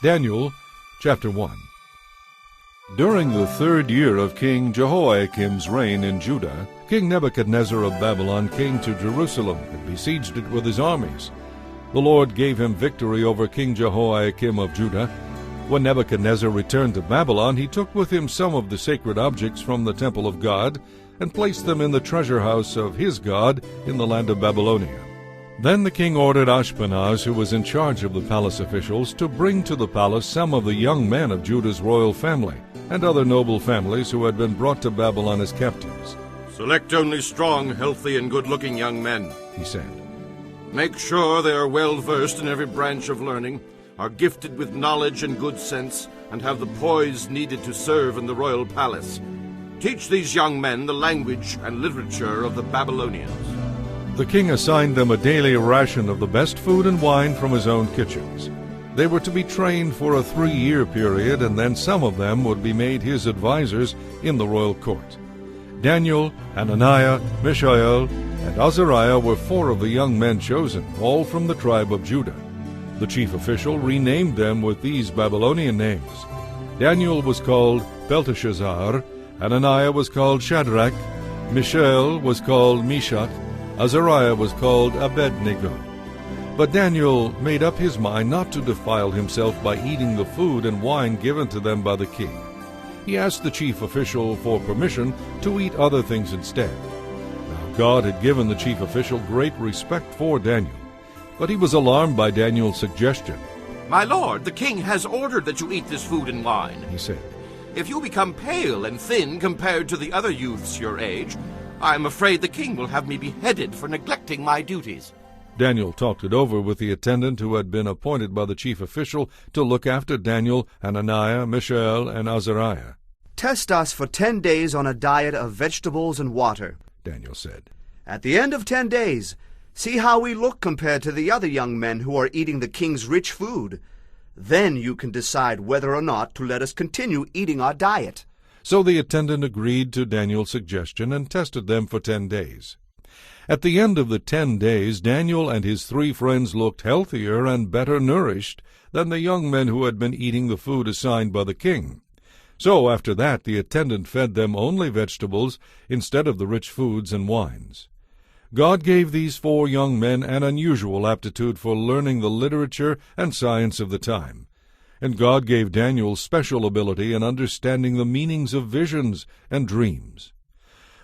Daniel chapter 1. During the 3rd year of King Jehoiakim's reign in Judah, King Nebuchadnezzar of Babylon came to Jerusalem and besieged it with his armies. The Lord gave him victory over King Jehoiakim of Judah. When Nebuchadnezzar returned to Babylon, he took with him some of the sacred objects from the temple of God and placed them in the treasure house of his God in the land of Babylonia. Then the king ordered Ashpenaz, who was in charge of the palace officials, to bring to the palace some of the young men of Judah's royal family and other noble families who had been brought to Babylon as captives. "Select only strong, healthy, and good-looking young men," he said. "Make sure they are well-versed in every branch of learning, are gifted with knowledge and good sense, and have the poise needed to serve in the royal palace. Teach these young men the language and literature of the Babylonians." The king assigned them a daily ration of the best food and wine from his own kitchens. They were to be trained for a 3-year period, and then some of them would be made his advisers in the royal court. Daniel, Hananiah, Mishael, and Azariah were 4 of the young men chosen, all from the tribe of Judah. The chief official renamed them with these Babylonian names. Daniel was called Belteshazzar, Hananiah was called Shadrach, Mishael was called Meshach, Azariah was called Abednego. But Daniel made up his mind not to defile himself by eating the food and wine given to them by the king. He asked the chief official for permission to eat other things instead. Now God had given the chief official great respect for Daniel, but he was alarmed by Daniel's suggestion. "My lord, the king has ordered that you eat this food and wine," he said. "If you become pale and thin compared to the other youths your age, I am afraid the king will have me beheaded for neglecting my duties." Daniel talked it over with the attendant who had been appointed by the chief official to look after Daniel, Hananiah, Mishael, and Azariah. "Test us for 10 days on a diet of vegetables and water," Daniel said. "At the end of 10 days, see how we look compared to the other young men who are eating the king's rich food. Then you can decide whether or not to let us continue eating our diet." So the attendant agreed to Daniel's suggestion and tested them for 10 days. At the end of the 10 days, Daniel and his 3 friends looked healthier and better nourished than the young men who had been eating the food assigned by the king. So after that the attendant fed them only vegetables instead of the rich foods and wines. God gave these 4 young men an unusual aptitude for learning the literature and science of the time. And God gave Daniel special ability in understanding the meanings of visions and dreams.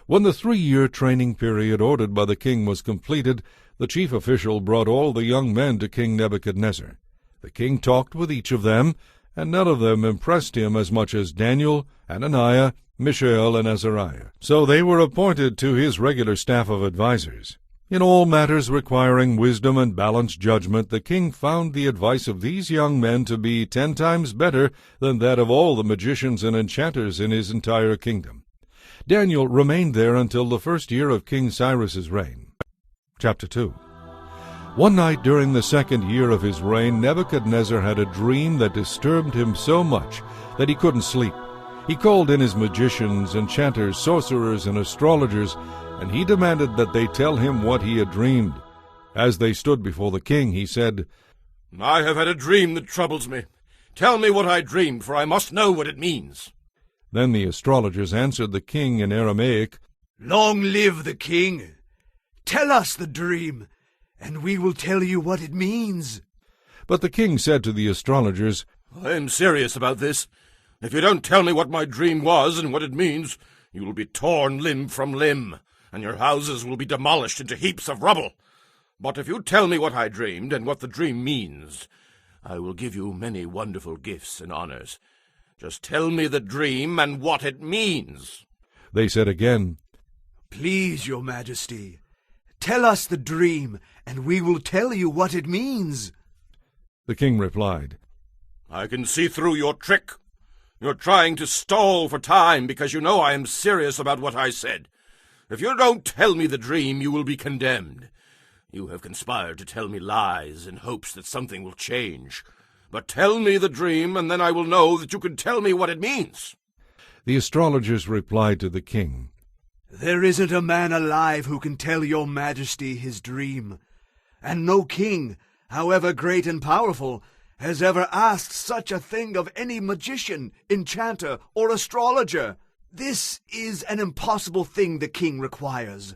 When the 3-year training period ordered by the king was completed, the chief official brought all the young men to King Nebuchadnezzar. The king talked with each of them, and none of them impressed him as much as Daniel, Hananiah, Mishael, and Azariah. So they were appointed to his regular staff of advisers. In all matters requiring wisdom and balanced judgment, the king found the advice of these young men to be 10 times better than that of all the magicians and enchanters in his entire kingdom. Daniel remained there until the 1st year of King Cyrus's reign. Chapter 2. One night during the 2nd year of his reign, Nebuchadnezzar had a dream that disturbed him so much that he couldn't sleep. He called in his magicians, enchanters, sorcerers, and astrologers, and he demanded that they tell him what he had dreamed. As they stood before the king, he said, "I have had a dream that troubles me. Tell me what I dreamed, for I must know what it means." Then the astrologers answered the king in Aramaic, "Long live the king! Tell us the dream, and we will tell you what it means." But the king said to the astrologers, "I am serious about this. If you don't tell me what my dream was and what it means, you will be torn limb from limb, and your houses will be demolished into heaps of rubble. But if you tell me what I dreamed and what the dream means, I will give you many wonderful gifts and honors. Just tell me the dream and what it means." They said again, "Please, your majesty, tell us the dream, and we will tell you what it means." The king replied, "I can see through your trick. You're trying to stall for time because you know I am serious about what I said. If you don't tell me the dream, you will be condemned. You have conspired to tell me lies in hopes that something will change. But tell me the dream, and then I will know that you can tell me what it means." The astrologers replied to the king, "There isn't a man alive who can tell your majesty his dream, and no king, however great and powerful, has ever asked such a thing of any magician, enchanter, or astrologer. This is an impossible thing the king requires.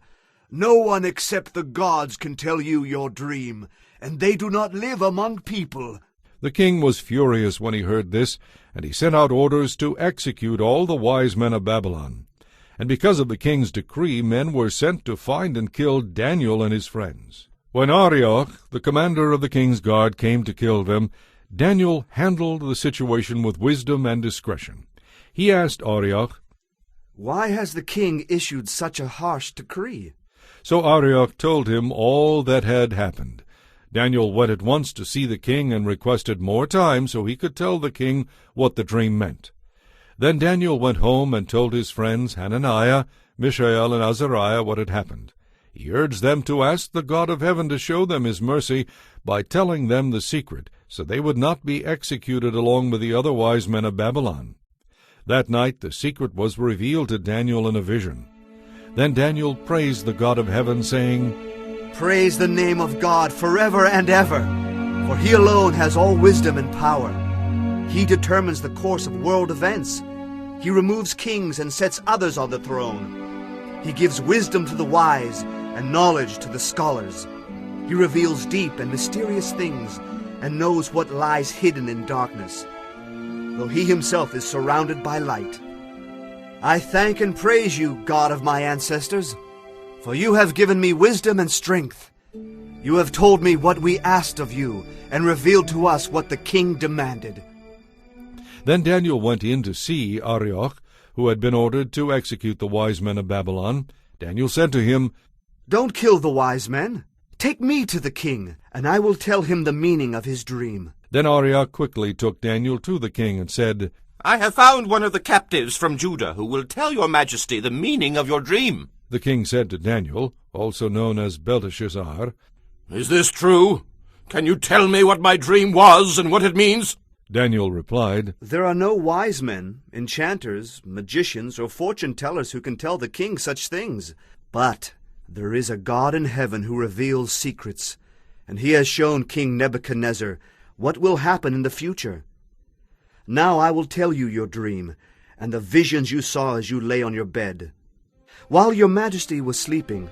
No one except the gods can tell you your dream, and they do not live among people." The king was furious when he heard this, and he sent out orders to execute all the wise men of Babylon. And because of the king's decree, men were sent to find and kill Daniel and his friends. When Arioch, the commander of the king's guard, came to kill them, Daniel handled the situation with wisdom and discretion. He asked Arioch, "Why has the king issued such a harsh decree?" So Arioch told him all that had happened. Daniel went at once to see the king and requested more time so he could tell the king what the dream meant. Then Daniel went home and told his friends Hananiah, Mishael, and Azariah what had happened. He urged them to ask the God of heaven to show them his mercy by telling them the secret, so they would not be executed along with the other wise men of Babylon. That night the secret was revealed to Daniel in a vision. Then Daniel praised the God of heaven, saying, "Praise the name of God forever and ever, for he alone has all wisdom and power. He determines the course of world events. He removes kings and sets others on the throne. He gives wisdom to the wise and knowledge to the scholars. He reveals deep and mysterious things and knows what lies hidden in darkness, though he himself is surrounded by light. I thank and praise you, God of my ancestors, for you have given me wisdom and strength. You have told me what we asked of you and revealed to us what the king demanded." Then Daniel went in to see Arioch, who had been ordered to execute the wise men of Babylon. Daniel said to him, "Don't kill the wise men. Take me to the king, and I will tell him the meaning of his dream." Then Arioch quickly took Daniel to the king and said, "I have found one of the captives from Judah who will tell your majesty the meaning of your dream." The king said to Daniel, also known as Belteshazzar, "Is this true? Can you tell me what my dream was and what it means?" Daniel replied, "There are no wise men, enchanters, magicians, or fortune-tellers who can tell the king such things. But there is a God in heaven who reveals secrets, and he has shown King Nebuchadnezzar what will happen in the future. Now I will tell you your dream, and the visions you saw as you lay on your bed. While your majesty was sleeping,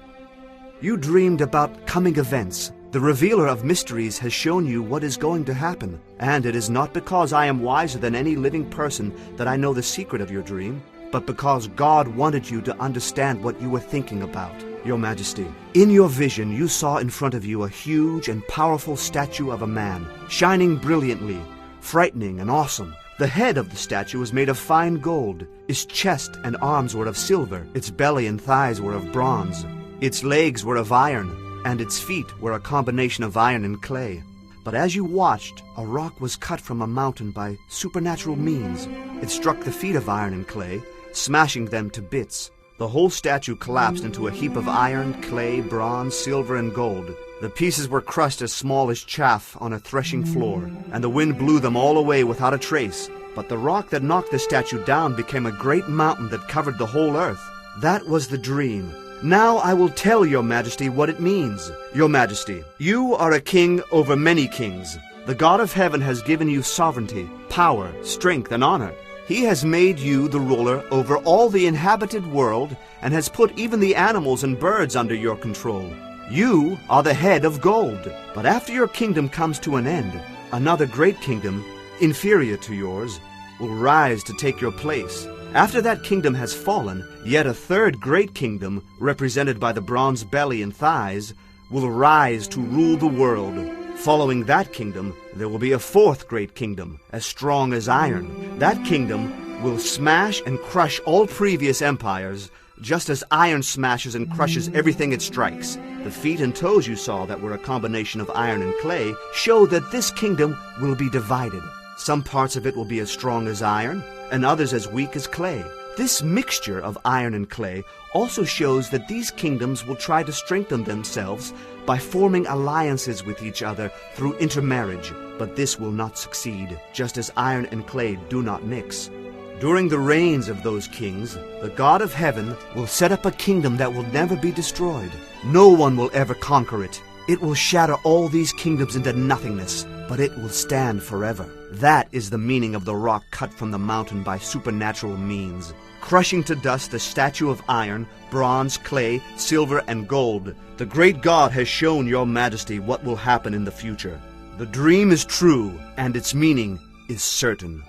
you dreamed about coming events. The revealer of mysteries has shown you what is going to happen, and it is not because I am wiser than any living person that I know the secret of your dream, but because God wanted you to understand what you were thinking about, your majesty. In your vision you saw in front of you a huge and powerful statue of a man, shining brilliantly, frightening and awesome. The head of the statue was made of fine gold. Its chest and arms were of silver. Its belly and thighs were of bronze. Its legs were of iron, and its feet were a combination of iron and clay. But as you watched, a rock was cut from a mountain by supernatural means. It struck the feet of iron and clay, smashing them to bits. The whole statue collapsed into a heap of iron, clay, bronze, silver, and gold. The pieces were crushed as small as chaff on a threshing floor, and the wind blew them all away without a trace. But the rock that knocked the statue down became a great mountain that covered the whole earth. That was the dream. Now I will tell your majesty what it means. Your majesty, you are a king over many kings. The God of heaven has given you sovereignty, power, strength, and honor. He has made you the ruler over all the inhabited world and has put even the animals and birds under your control. You are the head of gold. But after your kingdom comes to an end, another great kingdom, inferior to yours, will rise to take your place. After that kingdom has fallen, yet a third great kingdom, represented by the bronze belly and thighs, will rise to rule the world. Following that kingdom, there will be a fourth great kingdom, as strong as iron. That kingdom will smash and crush all previous empires, just as iron smashes and crushes everything it strikes. The feet and toes you saw that were a combination of iron and clay show that this kingdom will be divided. Some parts of it will be as strong as iron, and others as weak as clay. This mixture of iron and clay also shows that these kingdoms will try to strengthen themselves by forming alliances with each other through intermarriage, but this will not succeed, just as iron and clay do not mix. During the reigns of those kings, the God of heaven will set up a kingdom that will never be destroyed. No one will ever conquer it. It will shatter all these kingdoms into nothingness, but it will stand forever. That is the meaning of the rock cut from the mountain by supernatural means, crushing to dust the statue of iron, bronze, clay, silver, and gold. The great God has shown your majesty what will happen in the future. The dream is true, and its meaning is certain.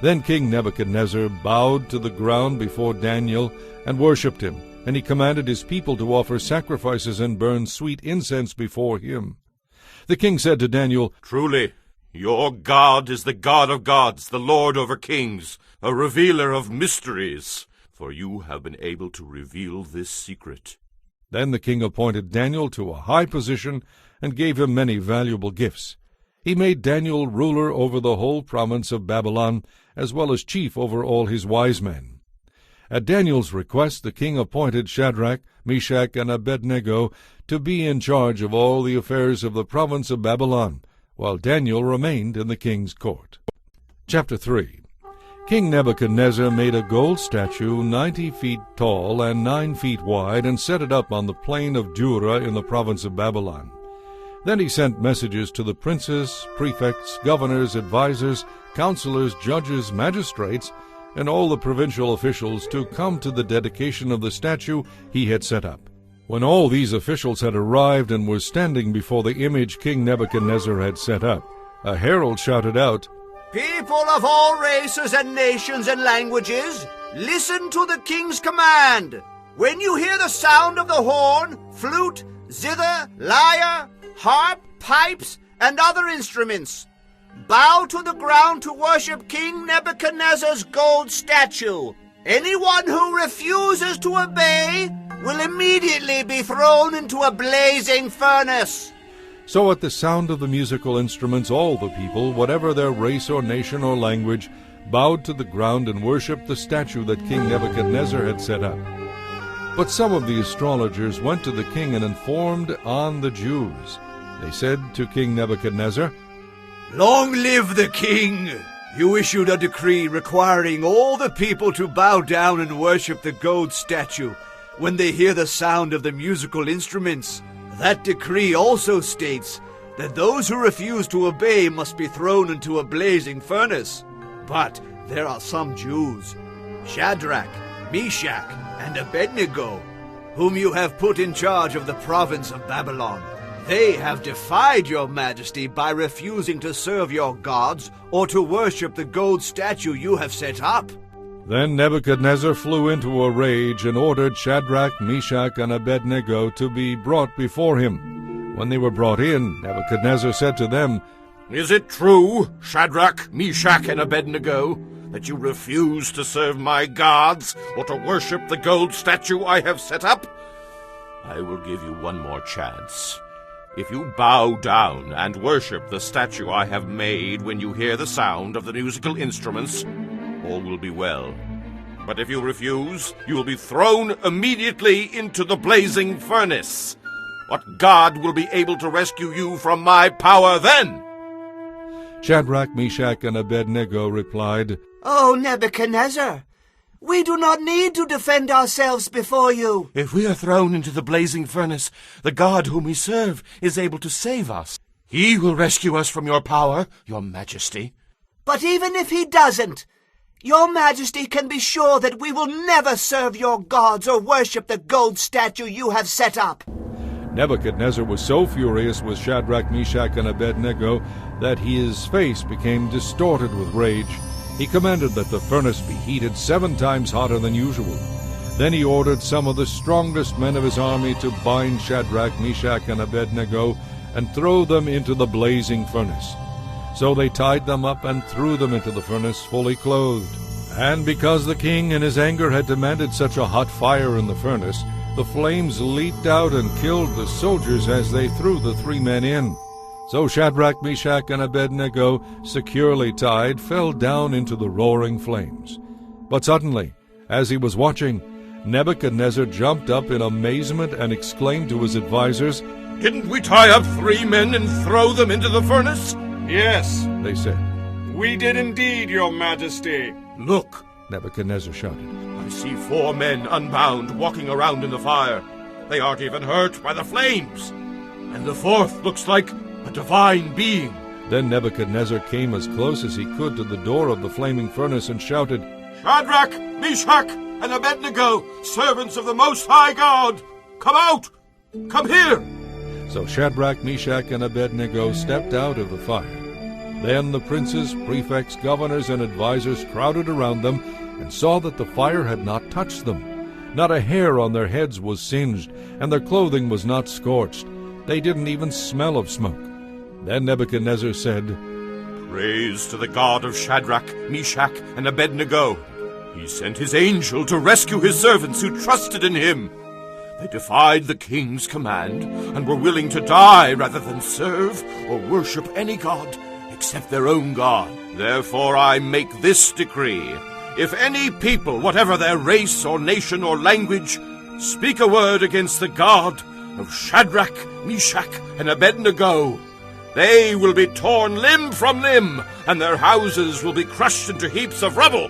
Then King Nebuchadnezzar bowed to the ground before Daniel and worshipped him, and he commanded his people to offer sacrifices and burn sweet incense before him. The king said to Daniel, "Truly, your God is the God of gods, the Lord over kings, a revealer of mysteries, for you have been able to reveal this secret." Then the king appointed Daniel to a high position and gave him many valuable gifts. He made Daniel ruler over the whole province of Babylon, as well as chief over all his wise men. At Daniel's request, the king appointed Shadrach, Meshach, and Abednego to be in charge of all the affairs of the province of Babylon, while Daniel remained in the king's court. Chapter 3. King Nebuchadnezzar made a gold statue 90 feet tall and 9 feet wide, and set it up on the plain of Dura in the province of Babylon. Then he sent messages to the princes, prefects, governors, advisers, counselors, judges, magistrates, and all the provincial officials to come to the dedication of the statue he had set up. When all these officials had arrived and were standing before the image King Nebuchadnezzar had set up, a herald shouted out, People of all races and nations and languages, listen to the king's command. When you hear the sound of the horn, flute, zither, lyre, harp, pipes, and other instruments, bow to the ground to worship King Nebuchadnezzar's gold statue. Anyone who refuses to obey will immediately be thrown into a blazing furnace. So at the sound of the musical instruments, all the people, whatever their race or nation or language, bowed to the ground and worshipped the statue that King Nebuchadnezzar had set up. But some of the astrologers went to the king and informed on the Jews. They said to King Nebuchadnezzar, Long live the king! You issued a decree requiring all the people to bow down and worship the gold statue when they hear the sound of the musical instruments. That decree also states that those who refuse to obey must be thrown into a blazing furnace. But there are some Jews, Shadrach, Meshach, and Abednego, whom you have put in charge of the province of Babylon. They have defied your majesty by refusing to serve your gods or to worship the gold statue you have set up. Then Nebuchadnezzar flew into a rage and ordered Shadrach, Meshach, and Abednego to be brought before him. When they were brought in, Nebuchadnezzar said to them, Is it true, Shadrach, Meshach, and Abednego, that you refuse to serve my gods or to worship the gold statue I have set up? I will give you one more chance. If you bow down and worship the statue I have made when you hear the sound of the musical instruments, all will be well. But if you refuse, you will be thrown immediately into the blazing furnace. What God will be able to rescue you from my power then? Shadrach, Meshach, and Abednego replied, Oh, Nebuchadnezzar, we do not need to defend ourselves before you. If we are thrown into the blazing furnace, the God whom we serve is able to save us. He will rescue us from your power, your majesty. But even if he doesn't, your majesty can be sure that we will never serve your gods or worship the gold statue you have set up. Nebuchadnezzar was so furious with Shadrach, Meshach, and Abednego that his face became distorted with rage. He commanded that the furnace be heated 7 times hotter than usual. Then he ordered some of the strongest men of his army to bind Shadrach, Meshach, and Abednego and throw them into the blazing furnace. So they tied them up and threw them into the furnace fully clothed. And because the king in his anger had demanded such a hot fire in the furnace, the flames leaped out and killed the soldiers as they threw the 3 men in. So Shadrach, Meshach, and Abednego, securely tied, fell down into the roaring flames. But suddenly, as he was watching, Nebuchadnezzar jumped up in amazement and exclaimed to his advisers, Didn't we tie up 3 men and throw them into the furnace? Yes, they said. we did indeed, your majesty. Look, Nebuchadnezzar shouted. I see 4 men unbound walking around in the fire. They aren't even hurt by the flames. and the fourth looks like a divine being. Then Nebuchadnezzar came as close as he could to the door of the flaming furnace and shouted, Shadrach, Meshach, and Abednego, servants of the Most High God, come out! Come here! So Shadrach, Meshach, and Abednego stepped out of the fire. Then the princes, prefects, governors, and advisers crowded around them and saw that the fire had not touched them. Not a hair on their heads was singed, and their clothing was not scorched. They didn't even smell of smoke. Then Nebuchadnezzar said, Praise to the God of Shadrach, Meshach, and Abednego. He sent his angel to rescue his servants who trusted in him. They defied the king's command and were willing to die rather than serve or worship any god except their own God. Therefore I make this decree. If any people, whatever their race or nation or language, speak a word against the God of Shadrach, Meshach, and Abednego, they will be torn limb from limb, and their houses will be crushed into heaps of rubble.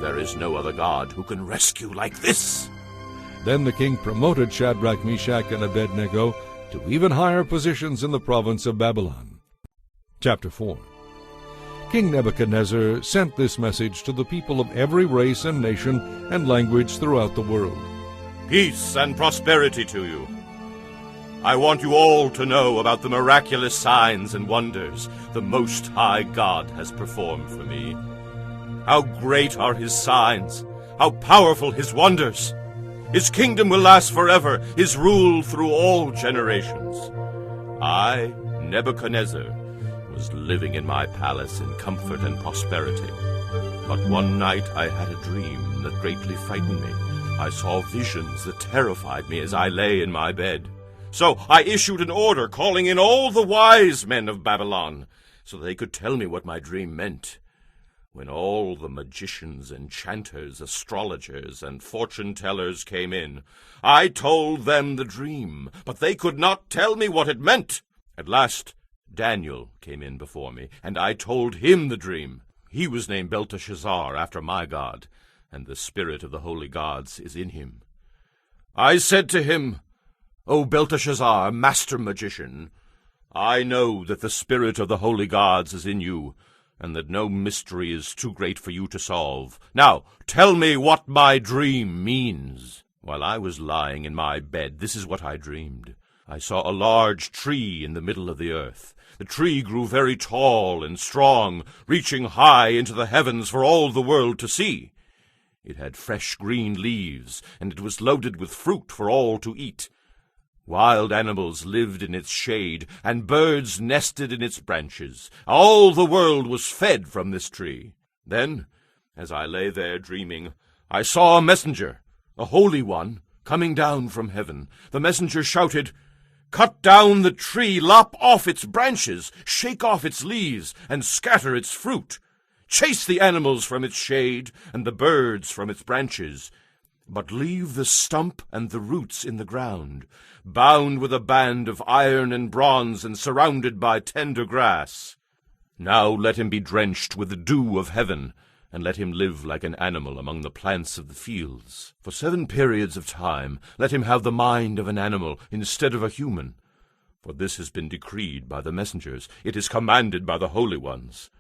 There is no other God who can rescue like this. Then the king promoted Shadrach, Meshach, and Abednego to even higher positions in the province of Babylon. Chapter 4. King Nebuchadnezzar sent this message to the people of every race and nation and language throughout the world. Peace and prosperity to you. I want you all to know about the miraculous signs and wonders the Most High God has performed for me. How great are his signs, how powerful his wonders. His kingdom will last forever, his rule through all generations. I, Nebuchadnezzar, was living in my palace in comfort and prosperity. But one night I had a dream that greatly frightened me. I saw visions that terrified me as I lay in my bed. So I issued an order calling in all the wise men of Babylon, so they could tell me what my dream meant. When all the magicians, enchanters, astrologers, and fortune-tellers came in, I told them the dream, but they could not tell me what it meant. At last, Daniel came in before me, and I told him the dream. He was named Belteshazzar, after my God, and the spirit of the holy gods is in him. I said to him, O Belteshazzar, master magician, I know that the spirit of the holy gods is in you, and that no mystery is too great for you to solve. Now, tell me what my dream means. While I was lying in my bed, this is what I dreamed. I saw a large tree in the middle of the earth. The tree grew very tall and strong, reaching high into the heavens for all the world to see. It had fresh green leaves, and it was loaded with fruit for all to eat. Wild animals lived in its shade, and birds nested in its branches. All the world was fed from this tree. Then, as I lay there dreaming, I saw a messenger, a holy one, coming down from heaven. The messenger shouted, Cut down the tree, lop off its branches, shake off its leaves, and scatter its fruit. Chase the animals from its shade, and the birds from its branches, but leave the stump and the roots in the ground, bound with a band of iron and bronze and surrounded by tender grass. Now let him be drenched with the dew of heaven, and let him live like an animal among the plants of the fields. For 7 periods of time let him have the mind of an animal instead of a human. For this has been decreed by the messengers, it is commanded by the holy ones.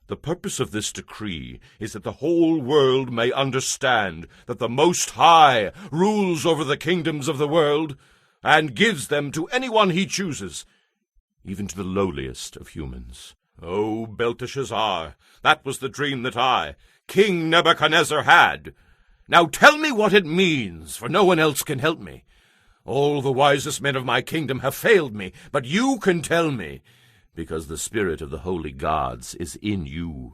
The purpose of this decree is that the whole world may understand that the Most High rules over the kingdoms of the world and gives them to anyone he chooses, even to the lowliest of humans. O Belteshazzar, that was the dream that I, King Nebuchadnezzar, had. Now tell me what it means, for no one else can help me. All the wisest men of my kingdom have failed me, but you can tell me, because the spirit of the holy gods is in you.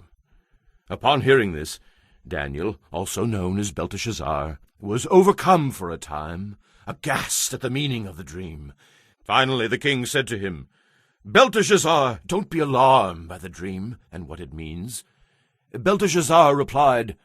Upon hearing this, Daniel, also known as Belteshazzar, was overcome for a time, aghast at the meaning of the dream. Finally the king said to him, Belteshazzar, don't be alarmed by the dream and what it means. Belteshazzar replied,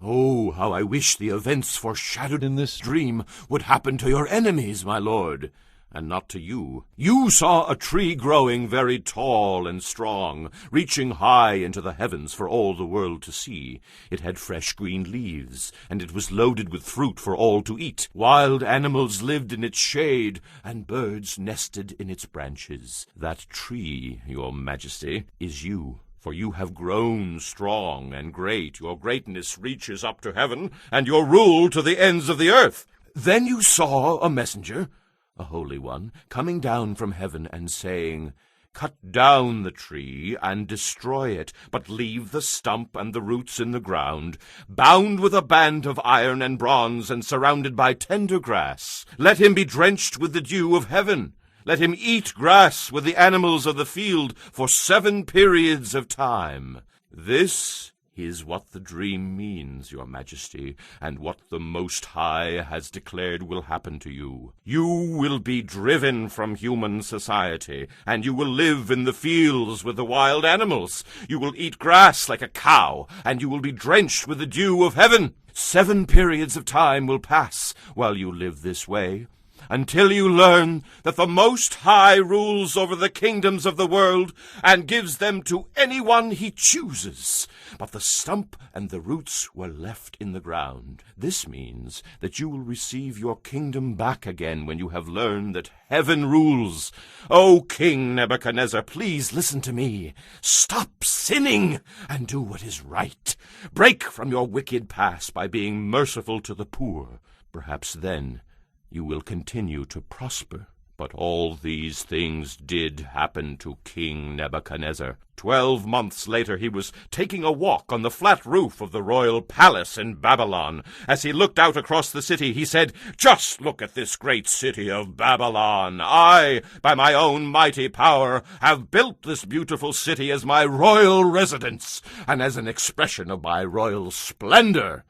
Oh, how I wish the events foreshadowed in this dream would happen to your enemies, my lord. and not to you. You saw a tree growing very tall and strong, reaching high into the heavens for all the world to see. It had fresh green leaves, and it was loaded with fruit for all to eat. Wild animals lived in its shade, and birds nested in its branches. That tree, your majesty, is you. For you have grown strong and great. Your greatness reaches up to heaven, and your rule to the ends of the earth. Then you saw a messenger, a holy one, coming down from heaven and saying, Cut down the tree and destroy it, but leave the stump and the roots in the ground, bound with a band of iron and bronze and surrounded by tender grass. Let him be drenched with the dew of heaven. Let him eat grass with the animals of the field for 7 periods of time. This is what the dream means, your majesty, and what the Most High has declared will happen to you. You will be driven from human society, and you will live in the fields with the wild animals. You will eat grass like a cow, and you will be drenched with the dew of heaven. 7 periods of time will pass while you live this way, until you learn that the Most High rules over the kingdoms of the world and gives them to anyone he chooses. But the stump and the roots were left in the ground. This means that you will receive your kingdom back again when you have learned that heaven rules. O King Nebuchadnezzar, please listen to me. Stop sinning and do what is right. Break from your wicked past by being merciful to the poor. Perhaps then you will continue to prosper. But all these things did happen to King Nebuchadnezzar. 12 months later he was taking a walk on the flat roof of the royal palace in Babylon. As he looked out across the city, he said, Just look at this great city of Babylon. I, by my own mighty power, have built this beautiful city as my royal residence, and as an expression of my royal splendor.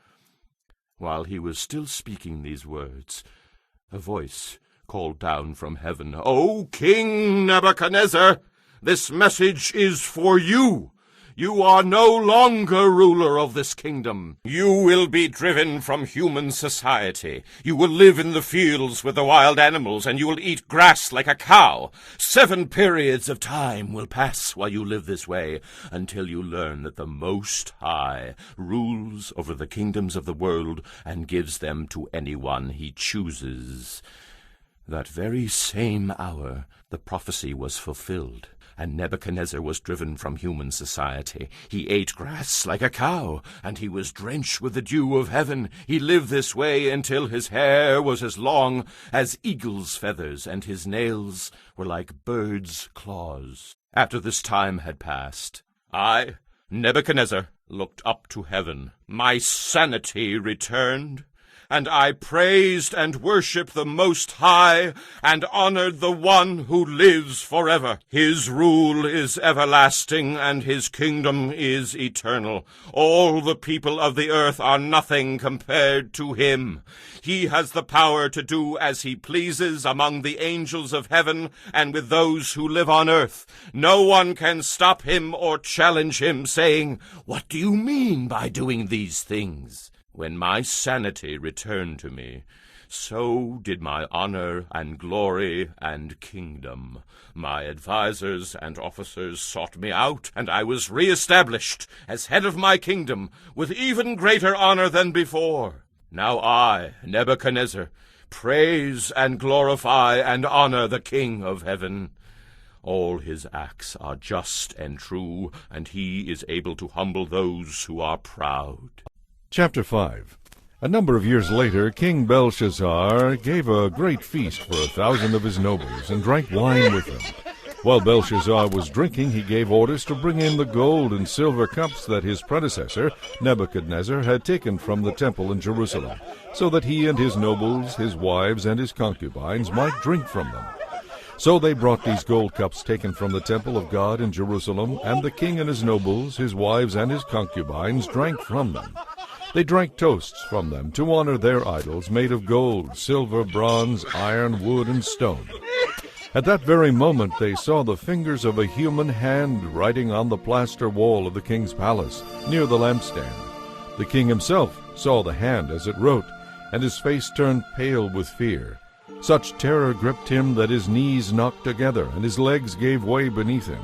While he was still speaking these words, a voice called down from heaven, O King Nebuchadnezzar, this message is for you. You are no longer ruler of this kingdom. You will be driven from human society. You will live in the fields with the wild animals, and you will eat grass like a cow. 7 periods of time will pass while you live this way, until you learn that the Most High rules over the kingdoms of the world and gives them to anyone he chooses. That very same hour the prophecy was fulfilled, and Nebuchadnezzar was driven from human society. He ate grass like a cow, and he was drenched with the dew of heaven. He lived this way until his hair was as long as eagle's feathers, and his nails were like birds' claws. After this time had passed, I, Nebuchadnezzar, looked up to heaven. My sanity returned, and I praised and worshipped the Most High, and honored the One who lives forever. His rule is everlasting, and his kingdom is eternal. All the people of the earth are nothing compared to him. He has the power to do as he pleases among the angels of heaven and with those who live on earth. No one can stop him or challenge him, saying, What do you mean by doing these things? When my sanity returned to me, so did my honor and glory and kingdom. My advisers and officers sought me out, and I was re-established as head of my kingdom with even greater honor than before. Now I, Nebuchadnezzar, praise and glorify and honor the King of heaven. All his acts are just and true, and he is able to humble those who are proud. Chapter 5. A number of years later, King Belshazzar gave a great feast for 1,000 of his nobles, and drank wine with them. While Belshazzar was drinking, he gave orders to bring in the gold and silver cups that his predecessor, Nebuchadnezzar, had taken from the temple in Jerusalem, so that he and his nobles, his wives, and his concubines might drink from them. So they brought these gold cups taken from the temple of God in Jerusalem, and the king and his nobles, his wives, and his concubines drank from them. They drank toasts from them to honor their idols made of gold, silver, bronze, iron, wood, and stone. At that very moment they saw the fingers of a human hand writing on the plaster wall of the king's palace, near the lampstand. The king himself saw the hand as it wrote, and his face turned pale with fear. Such terror gripped him that his knees knocked together and his legs gave way beneath him.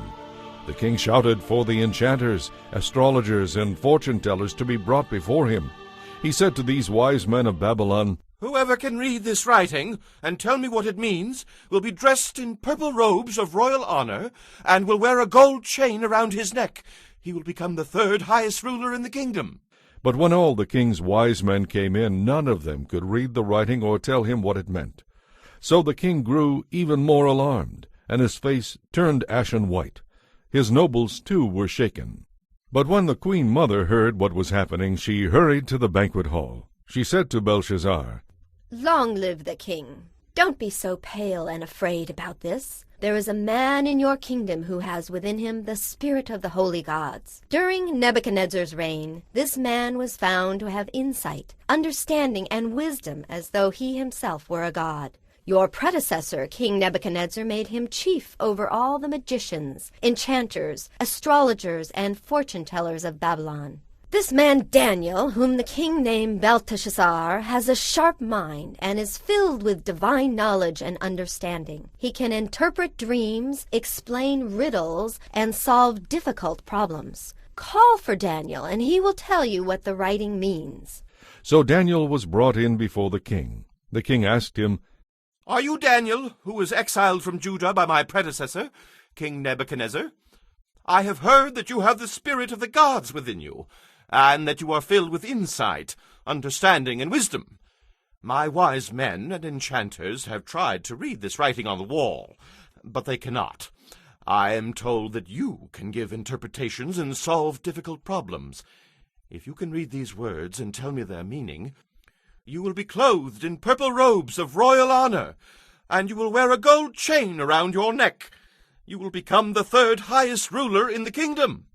The king shouted for the enchanters, astrologers, and fortune-tellers to be brought before him. He said to these wise men of Babylon, "Whoever can read this writing and tell me what it means will be dressed in purple robes of royal honor and will wear a gold chain around his neck. He will become the third highest ruler in the kingdom." But when all the king's wise men came in, none of them could read the writing or tell him what it meant. So the king grew even more alarmed, and his face turned ashen white. His nobles, too, were shaken. But when the queen mother heard what was happening, she hurried to the banquet hall. She said to Belshazzar, "Long live the king! Don't be so pale and afraid about this. There is a man in your kingdom who has within him the spirit of the holy gods. During Nebuchadnezzar's reign, this man was found to have insight, understanding, and wisdom as though he himself were a god. Your predecessor, King Nebuchadnezzar, made him chief over all the magicians, enchanters, astrologers, and fortune-tellers of Babylon. This man Daniel, whom the king named Belteshazzar, has a sharp mind and is filled with divine knowledge and understanding. He can interpret dreams, explain riddles, and solve difficult problems. Call for Daniel, and he will tell you what the writing means." So Daniel was brought in before the king. The king asked him, "Are you Daniel, who was exiled from Judah by my predecessor, King Nebuchadnezzar? I have heard that you have the spirit of the gods within you, and that you are filled with insight, understanding, and wisdom. My wise men and enchanters have tried to read this writing on the wall, but they cannot. I am told that you can give interpretations and solve difficult problems. If you can read these words and tell me their meaning, you will be clothed in purple robes of royal honor, and you will wear a gold chain around your neck. You will become the third highest ruler in the kingdom."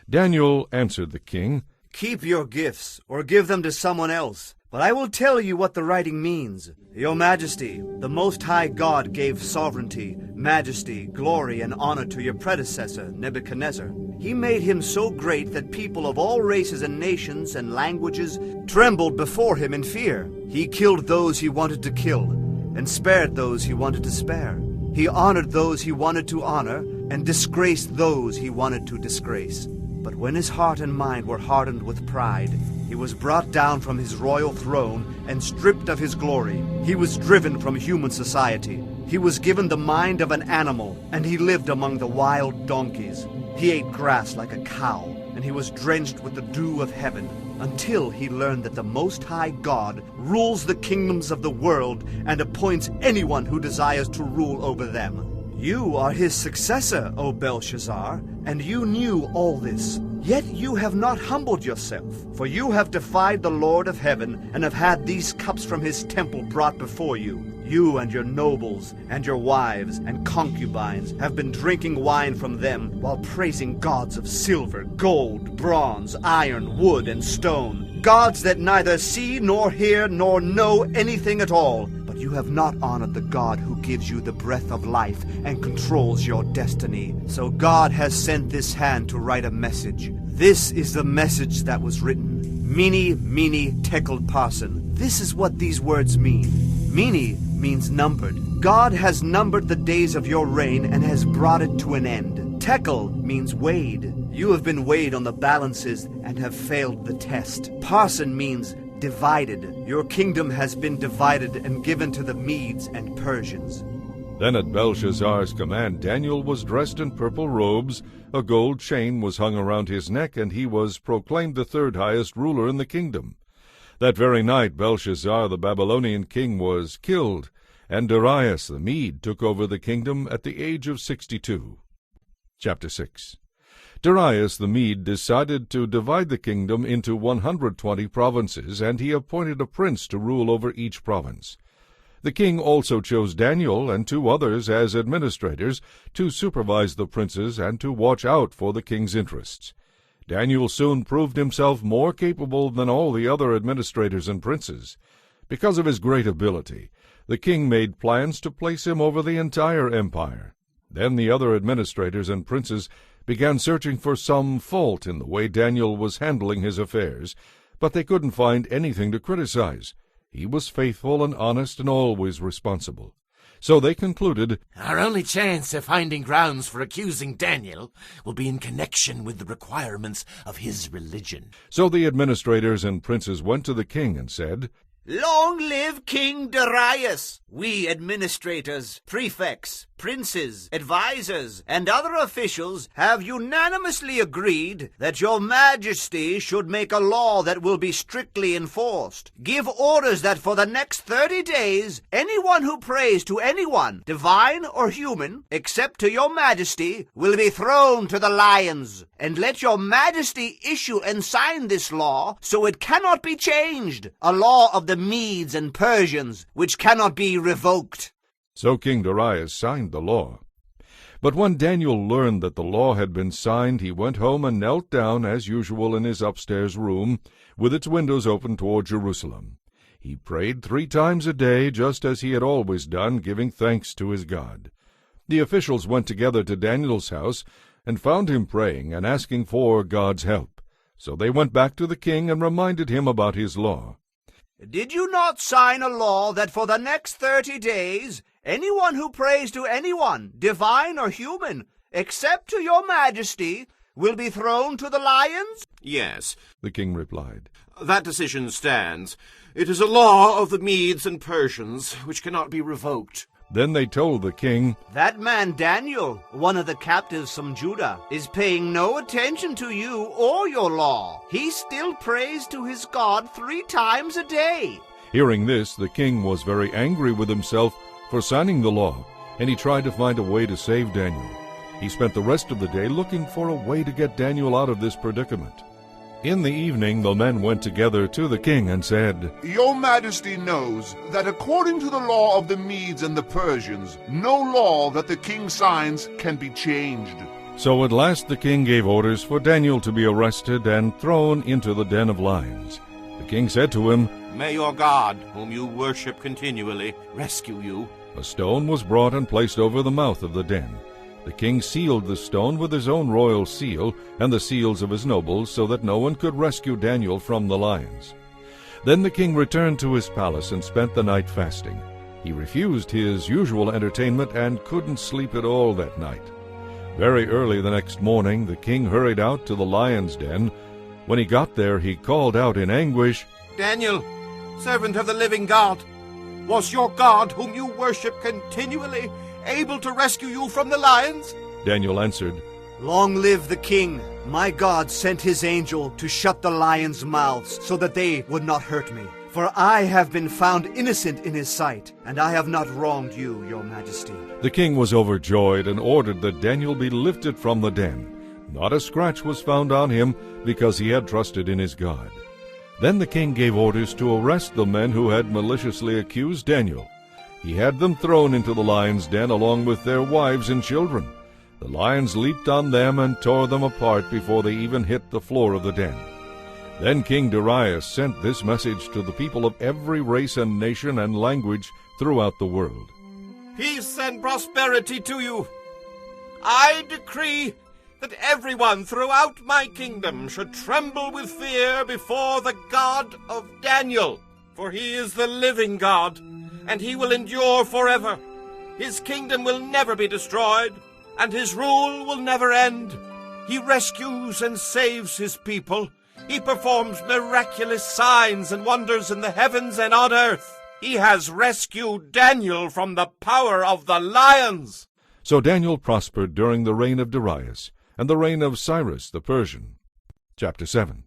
Daniel answered the king, Keep your gifts, or give them to someone else. But I will tell you what the writing means. Your Majesty, the Most High God gave sovereignty, majesty, glory, and honor to your predecessor, Nebuchadnezzar. He made him so great that people of all races and nations and languages trembled before him in fear. He killed those he wanted to kill, and spared those he wanted to spare. He honored those he wanted to honor, and disgraced those he wanted to disgrace. But when his heart and mind were hardened with pride, he was brought down from his royal throne and stripped of his glory. He was driven from human society. He was given the mind of an animal, and he lived among the wild donkeys. He ate grass like a cow, and he was drenched with the dew of heaven, until he learned that the Most High God rules the kingdoms of the world and appoints anyone who desires to rule over them. You are his successor, O Belshazzar, and you knew all this. Yet you have not humbled yourself, for you have defied the Lord of heaven, and have had these cups from his temple brought before you. You and your nobles, and your wives, and concubines have been drinking wine from them, while praising gods of silver, gold, bronze, iron, wood, and stone, gods that neither see nor hear nor know anything at all. But you have not honored the God who gives you the breath of life and controls your destiny. So God has sent this hand to write a message. This is the message that was written. Mene, mene, tekel parsin. This is what these words mean. Mene means numbered. God has numbered the days of your reign and has brought it to an end. Tekel means weighed. You have been weighed on the balances and have failed the test. Parsin means divided. Your kingdom has been divided and given to the Medes and Persians. Then at Belshazzar's command Daniel was dressed in purple robes, a gold chain was hung around his neck, and he was proclaimed the third highest ruler in the kingdom. That very night Belshazzar the Babylonian king was killed, and Darius the Mede took over the kingdom at the age of 62. Chapter 6. Darius the Mede decided to divide the kingdom into 120 provinces, and he appointed a prince to rule over each province. The king also chose Daniel and 2 others as administrators to supervise the princes and to watch out for the king's interests. Daniel soon proved himself more capable than all the other administrators and princes. Because of his great ability, the king made plans to place him over the entire empire. Then the other administrators and princes began searching for some fault in the way Daniel was handling his affairs, but they couldn't find anything to criticize. He was faithful and honest and always responsible. So they concluded, Our only chance of finding grounds for accusing Daniel will be in connection with the requirements of his religion. So the administrators and princes went to the king and said, Long live King Darius! We administrators, prefects, princes, advisers, and other officials have unanimously agreed that your majesty should make a law that will be strictly enforced. Give orders that for the next 30 days, anyone who prays to anyone, divine or human, except to your majesty, will be thrown to the lions. And let your majesty issue and sign this law so it cannot be changed, a law of the Medes and Persians, which cannot be revoked. So King Darius signed the law. But when Daniel learned that the law had been signed, he went home and knelt down as usual in his upstairs room, with its windows open toward Jerusalem. He prayed 3 times a day, just as he had always done, giving thanks to his God. The officials went together to Daniel's house and found him praying and asking for God's help. So they went back to the king and reminded him about his law. Did you not sign a law that for the next 30 days, anyone who prays to anyone, divine or human, except to your majesty, will be thrown to the lions? Yes, The king replied. that decision stands. It is a law of the Medes and Persians, which cannot be revoked. Then they told the king, That man Daniel, one of the captives from Judah, is paying no attention to you or your law. He still prays to his God 3 times a day. Hearing this, the king was very angry with himself for signing the law, and he tried to find a way to save Daniel. He spent the rest of the day looking for a way to get Daniel out of this predicament. In the evening the men went together to the king and said, Your Majesty knows that according to the law of the Medes and the Persians, no law that the king signs can be changed. So at last the king gave orders for Daniel to be arrested and thrown into the den of lions. The king said to him, May your God, whom you worship continually, rescue you. A stone was brought and placed over the mouth of the den. The king sealed the stone with his own royal seal and the seals of his nobles, so that no one could rescue Daniel from the lions. Then the king returned to his palace and spent the night fasting. He refused his usual entertainment and couldn't sleep at all that night. Very early the next morning the king hurried out to the lion's den. When he got there, he called out in anguish, Daniel, servant of the living God, was your God, whom you worship continually, able to rescue you from the lions? Daniel answered, Long live the king! My God sent his angel to shut the lions' mouths so that they would not hurt me. For I have been found innocent in his sight, and I have not wronged you, your majesty. The king was overjoyed and ordered that Daniel be lifted from the den. Not a scratch was found on him, because he had trusted in his God. Then the king gave orders to arrest the men who had maliciously accused Daniel. He had them thrown into the lion's den along with their wives and children. The lions leaped on them and tore them apart before they even hit the floor of the den. Then King Darius sent this message to the people of every race and nation and language throughout the world. Peace and prosperity to you. I decree that everyone throughout my kingdom should tremble with fear before the God of Daniel, for he is the living God, and he will endure forever. His kingdom will never be destroyed, and his rule will never end. He rescues and saves his people. He performs miraculous signs and wonders in the heavens and on earth. He has rescued Daniel from the power of the lions. So Daniel prospered during the reign of Darius and the reign of Cyrus the Persian. Chapter 7.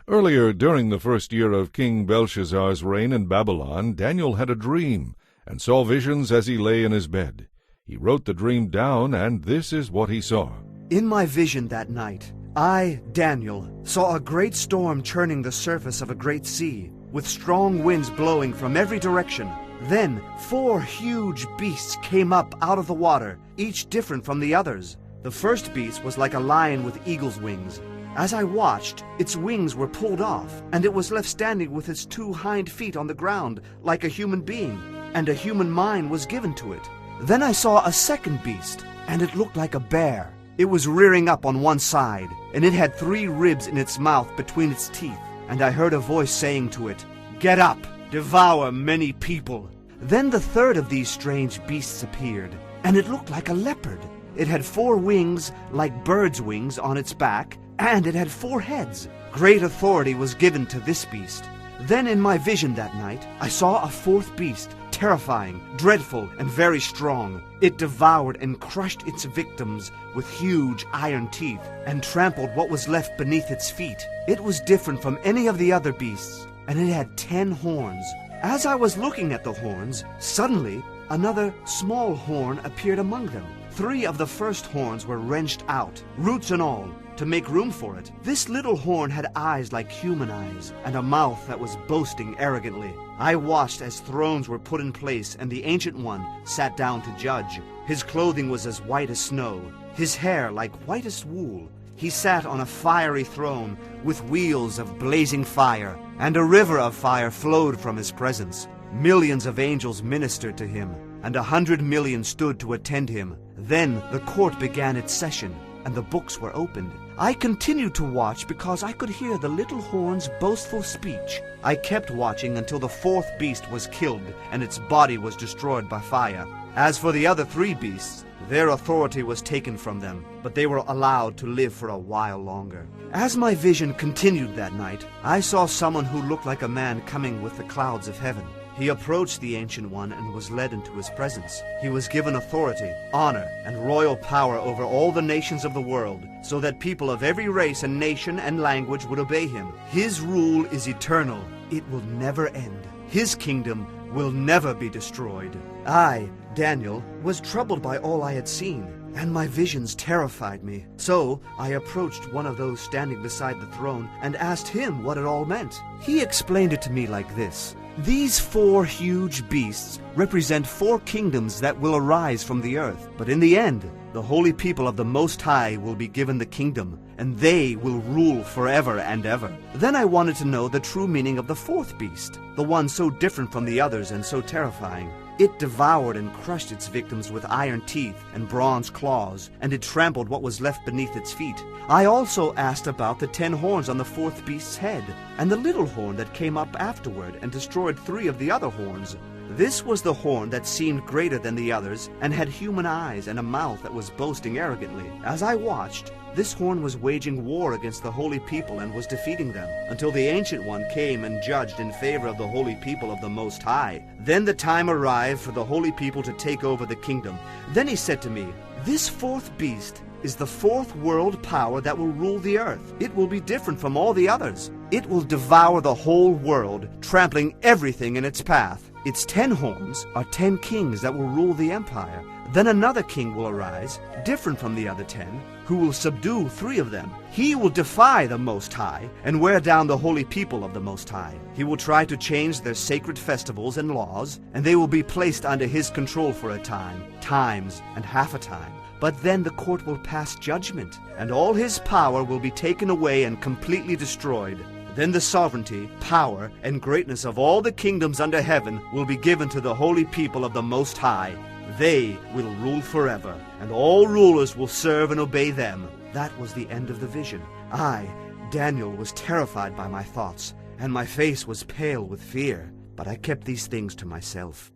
Earlier, during the first year of King Belshazzar's reign in Babylon, Daniel had a dream and saw visions as he lay in his bed. He wrote the dream down, and this is what he saw. In my vision that night, I, Daniel, saw a great storm churning the surface of a great sea, with strong winds blowing from every direction. Then 4 huge beasts came up out of the water, each different from the others. The first beast was like a lion with eagle's wings. As I watched, its wings were pulled off, and it was left standing with its 2 hind feet on the ground like a human being, and a human mind was given to it. Then I saw a second beast, and it looked like a bear. It was rearing up on one side, and it had 3 ribs in its mouth between its teeth. And I heard a voice saying to it, Get up, devour many people. Then the third of these strange beasts appeared, and it looked like a leopard. It had 4 wings like birds' wings on its back, and it had 4 heads. Great authority was given to this beast. Then in my vision that night, I saw a 4th beast, terrifying, dreadful, and very strong. It devoured and crushed its victims with huge iron teeth, and trampled what was left beneath its feet. It was different from any of the other beasts, and it had 10 horns. As I was looking at the horns, suddenly another small horn appeared among them. 3 of the first horns were wrenched out, roots and all, to make room for it. This little horn had eyes like human eyes, and a mouth that was boasting arrogantly. I watched as thrones were put in place, and the Ancient One sat down to judge. His clothing was as white as snow, his hair like whitest wool. He sat on a fiery throne with wheels of blazing fire, and a river of fire flowed from his presence. Millions of angels ministered to him, and 100 million stood to attend him. Then the court began its session, and the books were opened. I continued to watch because I could hear the little horn's boastful speech. I kept watching until the 4th beast was killed and its body was destroyed by fire. As for the other 3 beasts, their authority was taken from them, but they were allowed to live for a while longer. As my vision continued that night, I saw someone who looked like a man coming with the clouds of heaven. He approached the Ancient One and was led into his presence. He was given authority, honor, and royal power over all the nations of the world, so that people of every race and nation and language would obey him. His rule is eternal. It will never end. His kingdom will never be destroyed. I, Daniel, was troubled by all I had seen, and my visions terrified me. So I approached one of those standing beside the throne and asked him what it all meant. He explained it to me like this. These 4 huge beasts represent 4 kingdoms that will arise from the earth. But in the end, the holy people of the Most High will be given the kingdom, and they will rule forever and ever. Then I wanted to know the true meaning of the 4th beast, the one so different from the others and so terrifying. It devoured and crushed its victims with iron teeth and bronze claws, and it trampled what was left beneath its feet. I also asked about the 10 horns on the 4th beast's head, and the little horn that came up afterward and destroyed 3 of the other horns. This was the horn that seemed greater than the others, and had human eyes and a mouth that was boasting arrogantly. As I watched, this horn was waging war against the holy people and was defeating them, until the Ancient One came and judged in favor of the holy people of the Most High. Then the time arrived for the holy people to take over the kingdom. Then he said to me, "This 4th beast is the 4th world power that will rule the earth. It will be different from all the others. It will devour the whole world, trampling everything in its path. Its 10 horns are 10 kings that will rule the empire. Then another king will arise, different from the other 10, who will subdue 3 of them. He will defy the Most High and wear down the holy people of the Most High. He will try to change their sacred festivals and laws, and they will be placed under his control for a time, times, and half a time. But then the court will pass judgment, and all his power will be taken away and completely destroyed. Then the sovereignty, power, and greatness of all the kingdoms under heaven will be given to the holy people of the Most High. They will rule forever, and all rulers will serve and obey them." That was the end of the vision. I, Daniel, was terrified by my thoughts, and my face was pale with fear, but I kept these things to myself.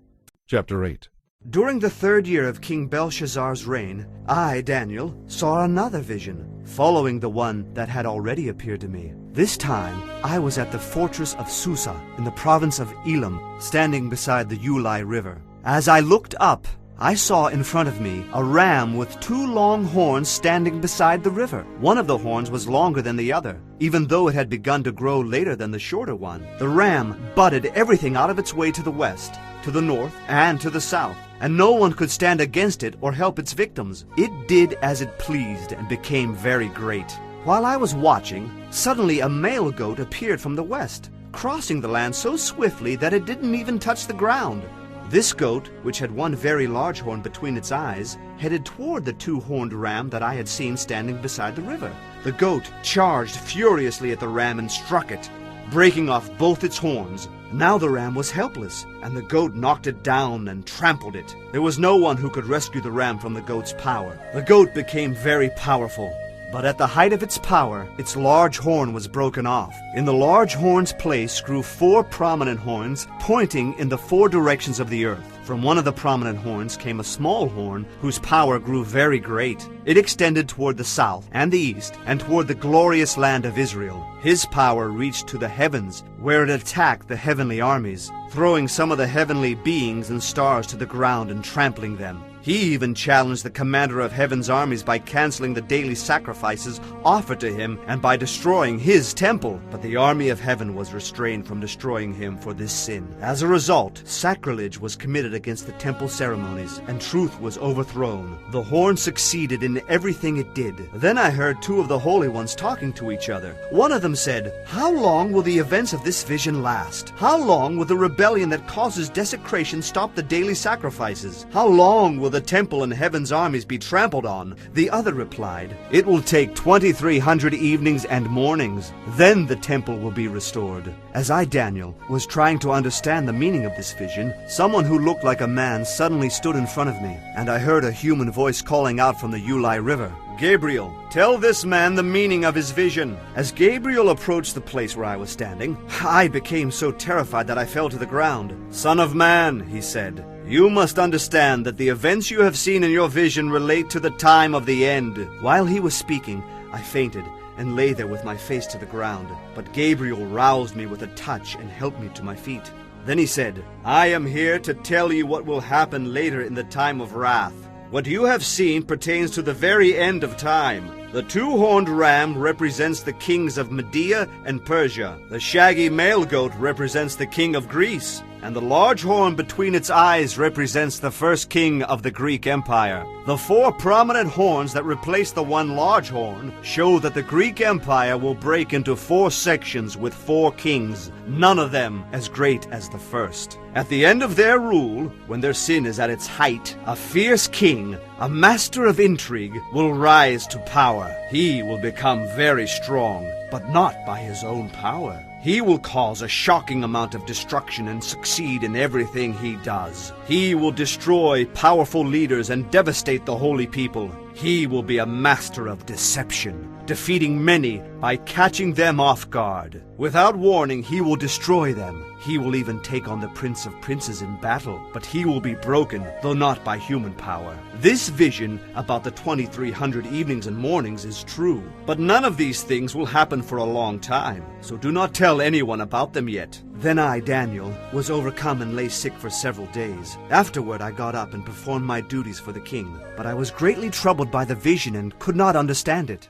Chapter 8. During the 3rd year of King Belshazzar's reign, I, Daniel, saw another vision, following the one that had already appeared to me. This time, I was at the fortress of Susa, in the province of Elam, standing beside the Ulai River. As I looked up, I saw in front of me a ram with 2 long horns standing beside the river. One of the horns was longer than the other, even though it had begun to grow later than the shorter one. The ram butted everything out of its way to the west, to the north, and to the south, and no one could stand against it or help its victims. It did as it pleased and became very great. While I was watching, suddenly a male goat appeared from the west, crossing the land so swiftly that it didn't even touch the ground. This goat, which had one very large horn between its eyes, headed toward the 2-horned ram that I had seen standing beside the river. The goat charged furiously at the ram and struck it, breaking off both its horns. Now the ram was helpless, and the goat knocked it down and trampled it. There was no one who could rescue the ram from the goat's power. The goat became very powerful. But at the height of its power, its large horn was broken off. In the large horn's place grew 4 prominent horns, pointing in the 4 directions of the earth. From one of the prominent horns came a small horn, whose power grew very great. It extended toward the south and the east, and toward the glorious land of Israel. His power reached to the heavens, where it attacked the heavenly armies, throwing some of the heavenly beings and stars to the ground and trampling them. He even challenged the commander of heaven's armies by canceling the daily sacrifices offered to him and by destroying his temple. But the army of heaven was restrained from destroying him for this sin. As a result, sacrilege was committed against the temple ceremonies, and truth was overthrown. The horn succeeded in everything it did. Then I heard 2 of the holy ones talking to each other. One of them said, "How long will the events of this vision last? How long will the rebellion that causes desecration stop the daily sacrifices? How long will the temple and heaven's armies be trampled on?" The other replied, "It will take 2,300 evenings and mornings. Then the temple will be restored." As I, Daniel, was trying to understand the meaning of this vision, someone who looked like a man suddenly stood in front of me, and I heard a human voice calling out from the Ulai River, "Gabriel, tell this man the meaning of his vision." As Gabriel approached the place where I was standing, I became so terrified that I fell to the ground. "Son of man," he said, "you must understand that the events you have seen in your vision relate to the time of the end." While he was speaking, I fainted and lay there with my face to the ground. But Gabriel roused me with a touch and helped me to my feet. Then he said, "I am here to tell you what will happen later in the time of wrath. What you have seen pertains to the very end of time. The 2-horned ram represents the kings of Media and Persia. The shaggy male goat represents the king of Greece. And the large horn between its eyes represents the first king of the Greek Empire. The 4 prominent horns that replace the 1 large horn show that the Greek Empire will break into 4 sections with 4 kings, none of them as great as the first. At the end of their rule, when their sin is at its height, a fierce king, a master of intrigue, will rise to power. He will become very strong, but not by his own power. He will cause a shocking amount of destruction and succeed in everything he does. He will destroy powerful leaders and devastate the holy people. He will be a master of deception, defeating many by catching them off guard. Without warning, he will destroy them. He will even take on the Prince of Princes in battle, but he will be broken, though not by human power. This vision about the 2,300 evenings and mornings is true, but none of these things will happen for a long time, so do not tell anyone about them yet. Then I, Daniel, was overcome and lay sick for several days. Afterward I got up and performed my duties for the king, but I was greatly troubled by the vision and could not understand it.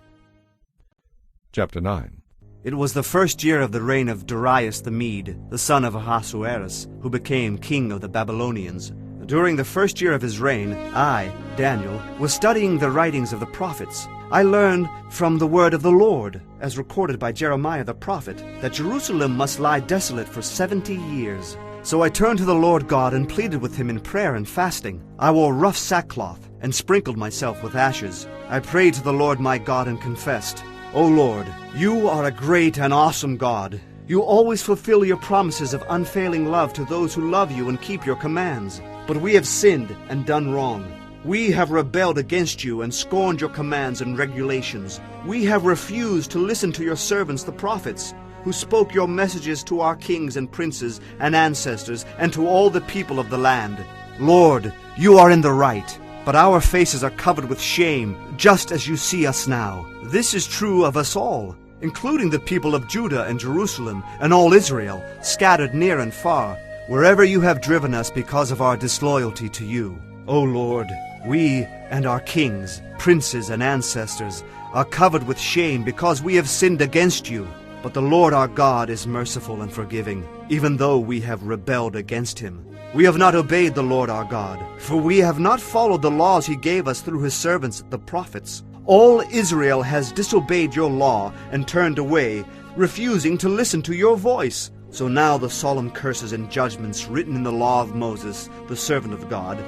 Chapter 9. It was the 1st year of the reign of Darius the Mede, the son of Ahasuerus, who became king of the Babylonians. During the 1st year of his reign, I, Daniel, was studying the writings of the prophets. I learned from the word of the Lord, as recorded by Jeremiah the prophet, that Jerusalem must lie desolate for 70 years. So I turned to the Lord God and pleaded with him in prayer and fasting. I wore rough sackcloth and sprinkled myself with ashes. I prayed to the Lord my God and confessed, "O Lord, you are a great and awesome God. You always fulfill your promises of unfailing love to those who love you and keep your commands. But we have sinned and done wrong. We have rebelled against you and scorned your commands and regulations. We have refused to listen to your servants the prophets, who spoke your messages to our kings and princes and ancestors and to all the people of the land. Lord, you are in the right, but our faces are covered with shame, just as you see us now. This is true of us all, including the people of Judah and Jerusalem and all Israel, scattered near and far, wherever you have driven us because of our disloyalty to you. O Lord, we and our kings, princes, and ancestors are covered with shame because we have sinned against you. But the Lord our God is merciful and forgiving, even though we have rebelled against him. We have not obeyed the Lord our God, for we have not followed the laws he gave us through his servants the prophets. All Israel has disobeyed your law and turned away, refusing to listen to your voice. So now the solemn curses and judgments written in the law of Moses, the servant of God,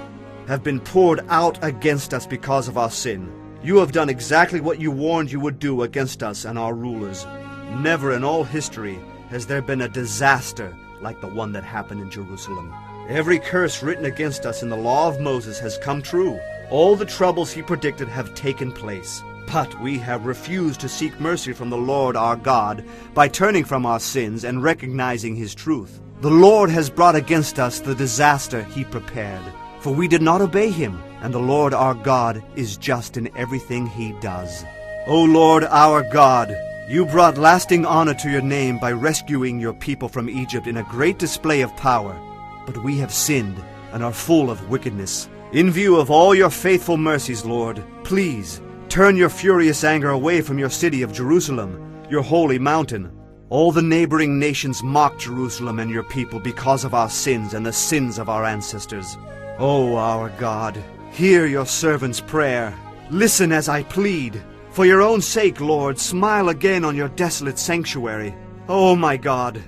have been poured out against us because of our sin. You have done exactly what you warned you would do against us and our rulers. Never in all history has there been a disaster like the one that happened in Jerusalem. Every curse written against us in the law of Moses has come true. All the troubles he predicted have taken place. But we have refused to seek mercy from the Lord our God by turning from our sins and recognizing his truth. The Lord has brought against us the disaster he prepared, for we did not obey him, and the Lord our God is just in everything he does. O Lord our God, you brought lasting honor to your name by rescuing your people from Egypt in a great display of power. But we have sinned and are full of wickedness. In view of all your faithful mercies, Lord, please turn your furious anger away from your city of Jerusalem, your holy mountain. All the neighboring nations mock Jerusalem and your people because of our sins and the sins of our ancestors. O our God, hear your servant's prayer. Listen as I plead. For your own sake, Lord, smile again on your desolate sanctuary. O my God,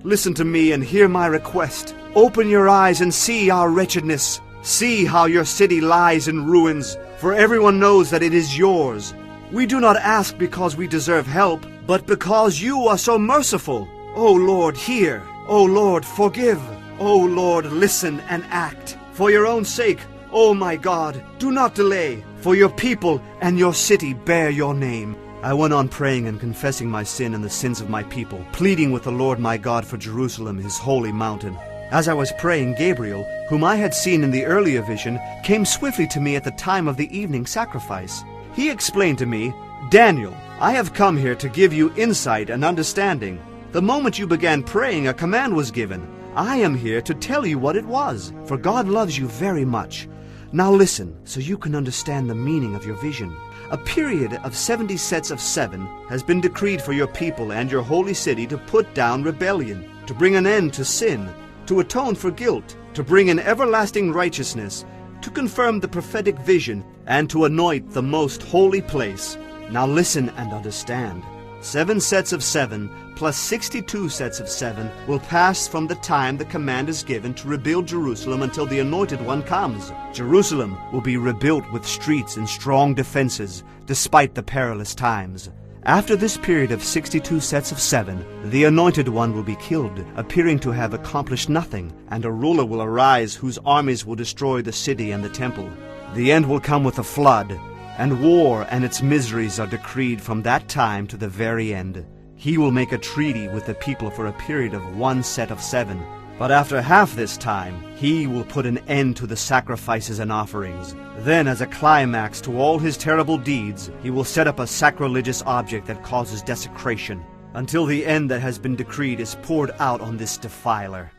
listen to me and hear my request. Open your eyes and see our wretchedness. See how your city lies in ruins, for everyone knows that it is yours. We do not ask because we deserve help, but because you are so merciful. O Lord, hear. O Lord, forgive. O Lord, listen and act. For your own sake, O my God, do not delay, for your people and your city bear your name. I went on praying and confessing my sin and the sins of my people, pleading with the Lord my God for Jerusalem, his holy mountain. As I was praying, Gabriel, whom I had seen in the earlier vision, came swiftly to me at the time of the evening sacrifice. He explained to me, Daniel, I have come here to give you insight and understanding. The moment you began praying, a command was given. I am here to tell you what it was, for God loves you very much. Now listen, so you can understand the meaning of your vision. A period of 70 sets of 7 has been decreed for your people and your holy city to put down rebellion, to bring an end to sin, to atone for guilt, to bring in everlasting righteousness, to confirm the prophetic vision, and to anoint the most holy place. Now listen and understand. 7 sets of 7 plus 62 sets of 7 will pass from the time the command is given to rebuild Jerusalem until the Anointed One comes. Jerusalem will be rebuilt with streets and strong defenses, despite the perilous times. After this period of 62 sets of 7, the Anointed One will be killed, appearing to have accomplished nothing, and a ruler will arise whose armies will destroy the city and the temple. The end will come with a flood, and war and its miseries are decreed from that time to the very end. He will make a treaty with the people for a period of 1 set of 7. But after half this time, he will put an end to the sacrifices and offerings. Then, as a climax to all his terrible deeds, he will set up a sacrilegious object that causes desecration, until the end that has been decreed is poured out on this defiler.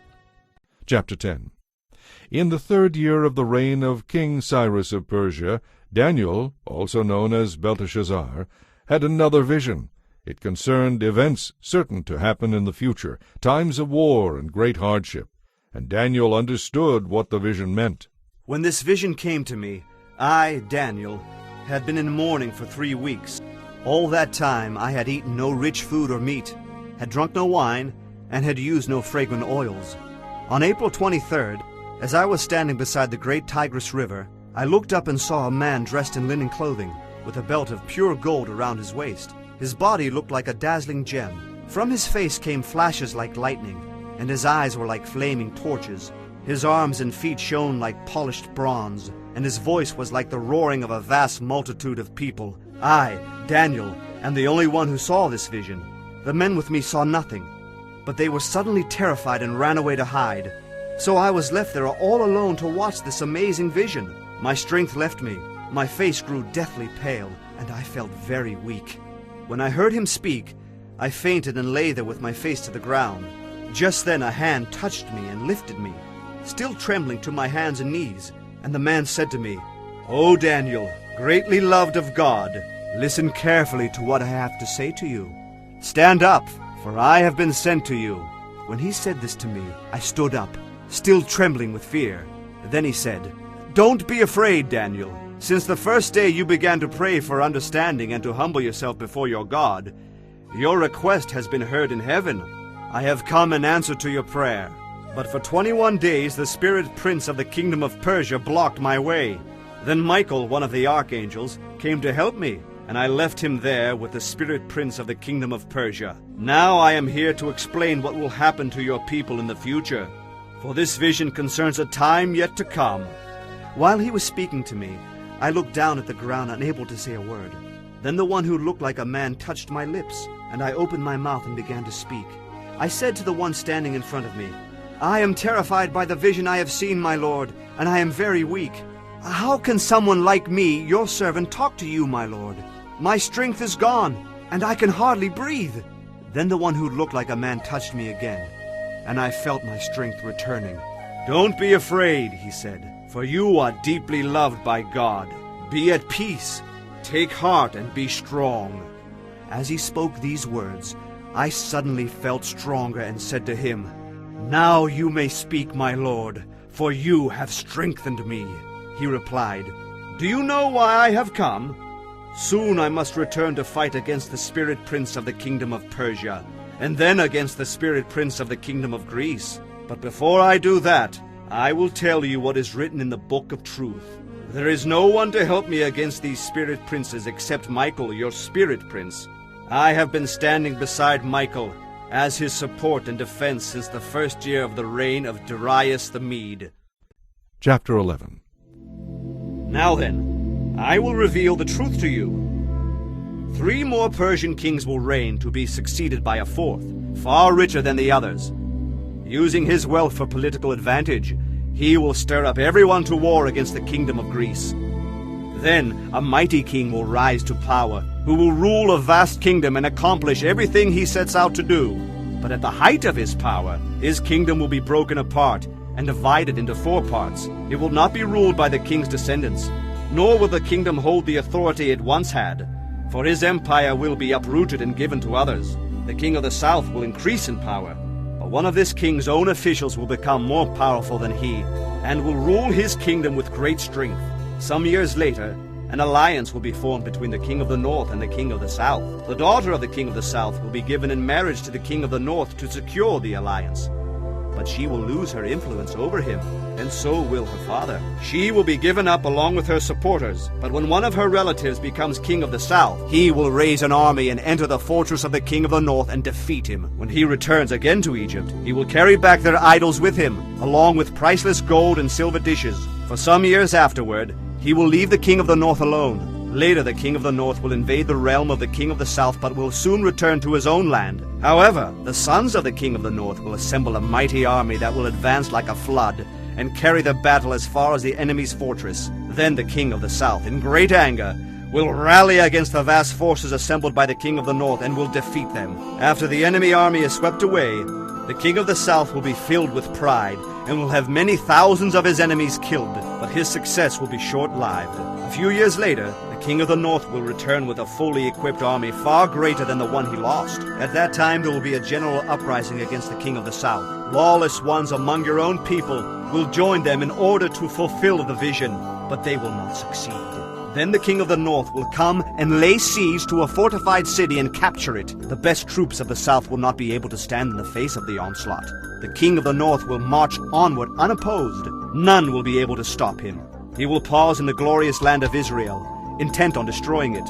Chapter 10. In the 3rd year of the reign of King Cyrus of Persia, Daniel, also known as Belteshazzar, had another vision. It concerned events certain to happen in the future, times of war and great hardship, and Daniel understood what the vision meant. When this vision came to me, I, Daniel, had been in mourning for 3 weeks. All that time I had eaten no rich food or meat, had drunk no wine, and had used no fragrant oils. On April 23rd, as I was standing beside the great Tigris River, I looked up and saw a man dressed in linen clothing, with a belt of pure gold around his waist. His body looked like a dazzling gem. From his face came flashes like lightning, and his eyes were like flaming torches. His arms and feet shone like polished bronze, and his voice was like the roaring of a vast multitude of people. I, Daniel, am the only one who saw this vision. The men with me saw nothing, but they were suddenly terrified and ran away to hide. So I was left there all alone to watch this amazing vision. My strength left me, my face grew deathly pale, and I felt very weak. When I heard him speak, I fainted and lay there with my face to the ground. Just then a hand touched me and lifted me, still trembling, to my hands and knees, and the man said to me, O Daniel, greatly loved of God, listen carefully to what I have to say to you. Stand up, for I have been sent to you. When he said this to me, I stood up, still trembling with fear. Then he said, Don't be afraid, Daniel. Since the first day you began to pray for understanding and to humble yourself before your God, your request has been heard in heaven. I have come in answer to your prayer. But for 21 days the spirit prince of the kingdom of Persia blocked my way. Then Michael, one of the archangels, came to help me, and I left him there with the spirit prince of the kingdom of Persia. Now I am here to explain what will happen to your people in the future, for this vision concerns a time yet to come. While he was speaking to me, I looked down at the ground, unable to say a word. Then the one who looked like a man touched my lips, and I opened my mouth and began to speak. I said to the one standing in front of me, "I am terrified by the vision I have seen, my lord, and I am very weak. How can someone like me, your servant, talk to you, my lord? My strength is gone, and I can hardly breathe." Then the one who looked like a man touched me again, and I felt my strength returning. "Don't be afraid," he said, "for you are deeply loved by God. Be at peace. Take heart and be strong." As he spoke these words, I suddenly felt stronger and said to him, "Now you may speak, my lord, for you have strengthened me." He replied, "Do you know why I have come? Soon I must return to fight against the spirit prince of the kingdom of Persia, and then against the spirit prince of the kingdom of Greece. But before I do that, I will tell you what is written in the book of truth. There is no one to help me against these spirit princes except Michael, your spirit prince. I have been standing beside Michael as his support and defense since the first year of the reign of Darius the Mede." Chapter 11. Now then, I will reveal the truth to you. 3 more Persian kings will reign, to be succeeded by a 4th, far richer than the others. Using his wealth for political advantage, he will stir up everyone to war against the kingdom of Greece. Then a mighty king will rise to power, who will rule a vast kingdom and accomplish everything he sets out to do. But at the height of his power, his kingdom will be broken apart and divided into 4 parts. It will not be ruled by the king's descendants, nor will the kingdom hold the authority it once had, for his empire will be uprooted and given to others. The king of the south will increase in power, but one of this king's own officials will become more powerful than he, and will rule his kingdom with great strength. Some years later, an alliance will be formed between the king of the north and the king of the south. The daughter of the king of the south will be given in marriage to the king of the north to secure the alliance. But she will lose her influence over him, and so will her father. She will be given up along with her supporters, but when one of her relatives becomes king of the south, he will raise an army and enter the fortress of the king of the north and defeat him. When he returns again to Egypt, he will carry back their idols with him, along with priceless gold and silver dishes. For some years afterward, he will leave the king of the north alone. Later the king of the north will invade the realm of the king of the south, but will soon return to his own land. However, the sons of the king of the north will assemble a mighty army that will advance like a flood and carry the battle as far as the enemy's fortress. Then the king of the south, in great anger, will rally against the vast forces assembled by the king of the north and will defeat them. After the enemy army is swept away, the king of the south will be filled with pride and will have many thousands of his enemies killed, but his success will be short-lived. A few years later, the king of the north will return with a fully equipped army far greater than the one he lost. At that time there will be a general uprising against the king of the south. Lawless ones among your own people will join them in order to fulfill the vision, but they will not succeed. Then the king of the north will come and lay siege to a fortified city and capture it. The best troops of the south will not be able to stand in the face of the onslaught. The king of the north will march onward unopposed. None will be able to stop him. He will pause in the glorious land of Israel, intent on destroying it.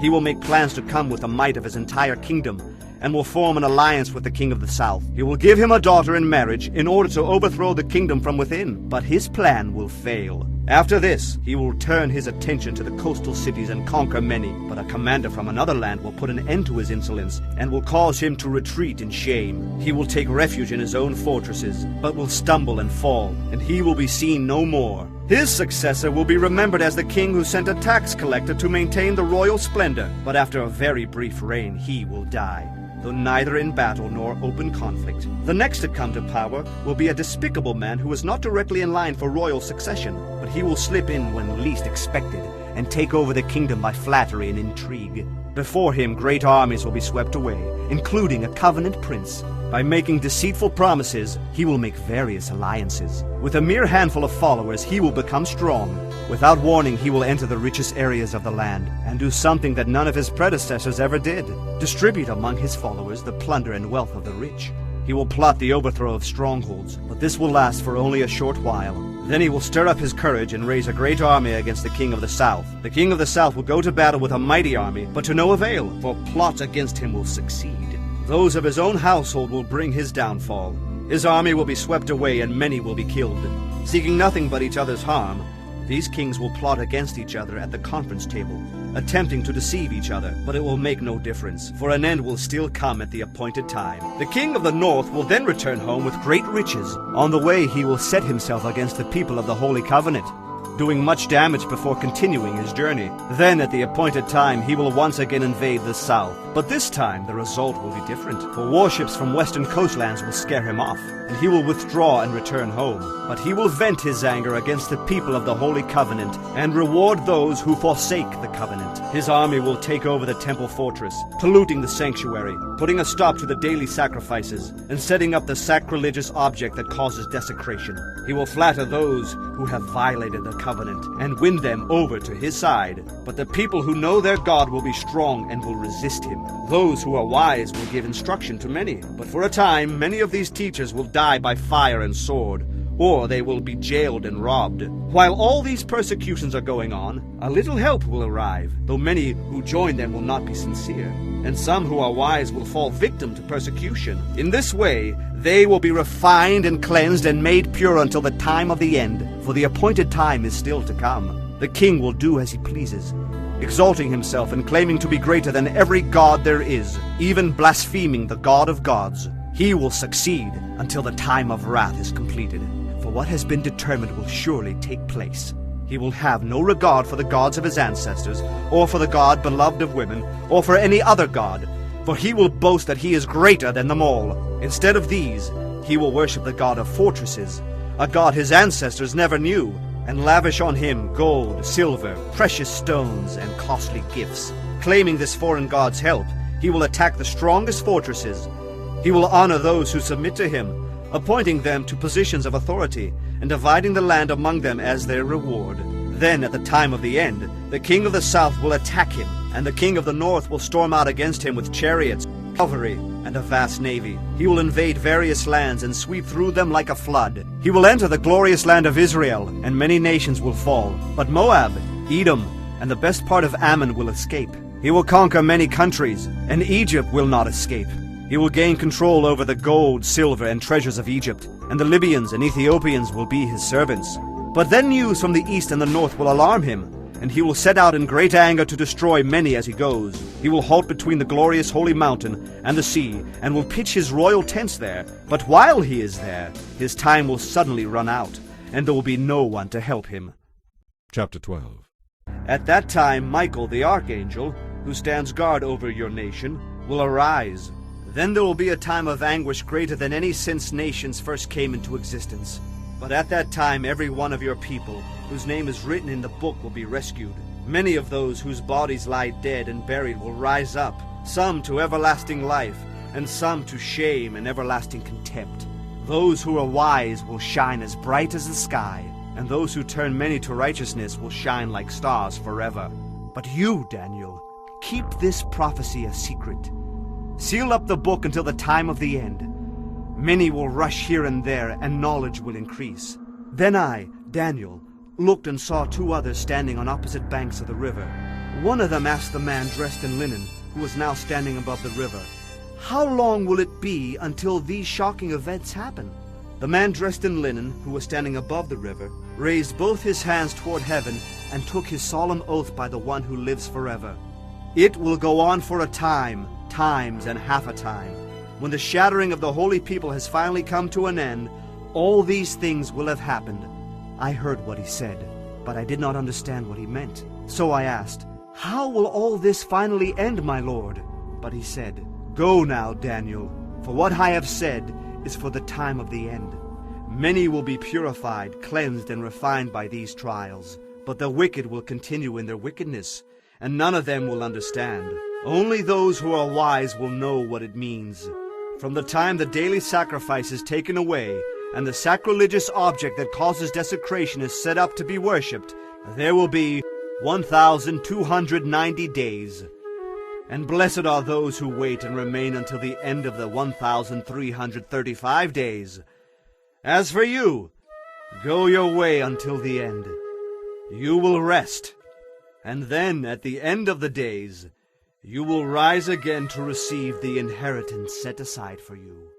He will make plans to come with the might of his entire kingdom, and will form an alliance with the king of the south. He will give him a daughter in marriage in order to overthrow the kingdom from within, but his plan will fail. After this, he will turn his attention to the coastal cities and conquer many, but a commander from another land will put an end to his insolence and will cause him to retreat in shame. He will take refuge in his own fortresses, but will stumble and fall, and he will be seen no more. His successor will be remembered as the king who sent a tax collector to maintain the royal splendor, but after a very brief reign he will die, though neither in battle nor open conflict. The next to come to power will be a despicable man who is not directly in line for royal succession, but he will slip in when least expected and take over the kingdom by flattery and intrigue. Before him great armies will be swept away, including a covenant prince. By making deceitful promises, he will make various alliances. With a mere handful of followers, he will become strong. Without warning, he will enter the richest areas of the land and do something that none of his predecessors ever did: distribute among his followers the plunder and wealth of the rich. He will plot the overthrow of strongholds, but this will last for only a short while. Then he will stir up his courage and raise a great army against the king of the south. The king of the south will go to battle with a mighty army, but to no avail, for plots against him will succeed. Those of his own household will bring his downfall. His army will be swept away and many will be killed. Seeking nothing but each other's harm, These kings will plot against each other at the conference table, attempting to deceive each other, but it will make no difference, for an end will still come at the appointed time. The king of the north will then return home with great riches. On the way he will set himself against the people of the Holy Covenant, doing much damage before continuing his journey. Then, at the appointed time, he will once again invade the south. But this time, the result will be different, for warships from western coastlands will scare him off, and he will withdraw and return home. But he will vent his anger against the people of the Holy Covenant, and reward those who forsake the covenant. His army will take over the temple fortress, polluting the sanctuary, putting a stop to the daily sacrifices, and setting up the sacrilegious object that causes desecration. He will flatter those who have violated the covenant, and win them over to his side. But the people who know their God will be strong and will resist him. Those who are wise will give instruction to many. But for a time, many of these teachers will die by fire and sword, or they will be jailed and robbed. While all these persecutions are going on, a little help will arrive, though many who join them will not be sincere. And some who are wise will fall victim to persecution. In this way, they will be refined and cleansed and made pure until the time of the end, for the appointed time is still to come. The king will do as he pleases, exalting himself and claiming to be greater than every god there is, even blaspheming the God of gods. He will succeed until the time of wrath is completed, for what has been determined will surely take place. He will have no regard for the gods of his ancestors, or for the God beloved of women, or for any other god, for he will boast that he is greater than them all. Instead of these, he will worship the god of fortresses, a god his ancestors never knew, and lavish on him gold, silver, precious stones, and costly gifts. Claiming this foreign god's help, he will attack the strongest fortresses. He will honor those who submit to him, appointing them to positions of authority, and dividing the land among them as their reward. Then, at the time of the end, the king of the south will attack him, and the king of the north will storm out against him with chariots, cavalry, and a vast navy. He will invade various lands and sweep through them like a flood. He will enter the glorious land of Israel, and many nations will fall. But Moab, Edom, and the best part of Ammon will escape. He will conquer many countries, and Egypt will not escape. He will gain control over the gold, silver, and treasures of Egypt, and the Libyans and Ethiopians will be his servants. But then news from the east and the north will alarm him, and he will set out in great anger to destroy many as he goes. He will halt between the glorious holy mountain and the sea, and will pitch his royal tents there. But while he is there, his time will suddenly run out, and there will be no one to help him. Chapter 12. At that time Michael the archangel, who stands guard over your nation, will arise. Then there will be a time of anguish greater than any since nations first came into existence. But at that time every one of your people, whose name is written in the book, will be rescued. Many of those whose bodies lie dead and buried will rise up, some to everlasting life, and some to shame and everlasting contempt. Those who are wise will shine as bright as the sky, and those who turn many to righteousness will shine like stars forever. But you, Daniel, keep this prophecy a secret. Seal up the book until the time of the end. Many will rush here and there, and knowledge will increase. Then I, Daniel, looked and saw two others standing on opposite banks of the river. One of them asked the man dressed in linen, who was now standing above the river, "How long will it be until these shocking events happen?" The man dressed in linen, who was standing above the river, raised both his hands toward heaven and took his solemn oath by the one who lives forever. "It will go on for a time, times and half a time. When the shattering of the holy people has finally come to an end, all these things will have happened." I heard what he said, but I did not understand what he meant. So I asked, "How will all this finally end, my lord?" But he said, "Go now, Daniel, for what I have said is for the time of the end. Many will be purified, cleansed, and refined by these trials, but the wicked will continue in their wickedness, and none of them will understand. Only those who are wise will know what it means. From the time the daily sacrifice is taken away, and the sacrilegious object that causes desecration is set up to be worshipped, there will be 1,290 days. And blessed are those who wait and remain until the end of the 1,335 days. As for you, go your way until the end. You will rest, and then at the end of the days, you will rise again to receive the inheritance set aside for you."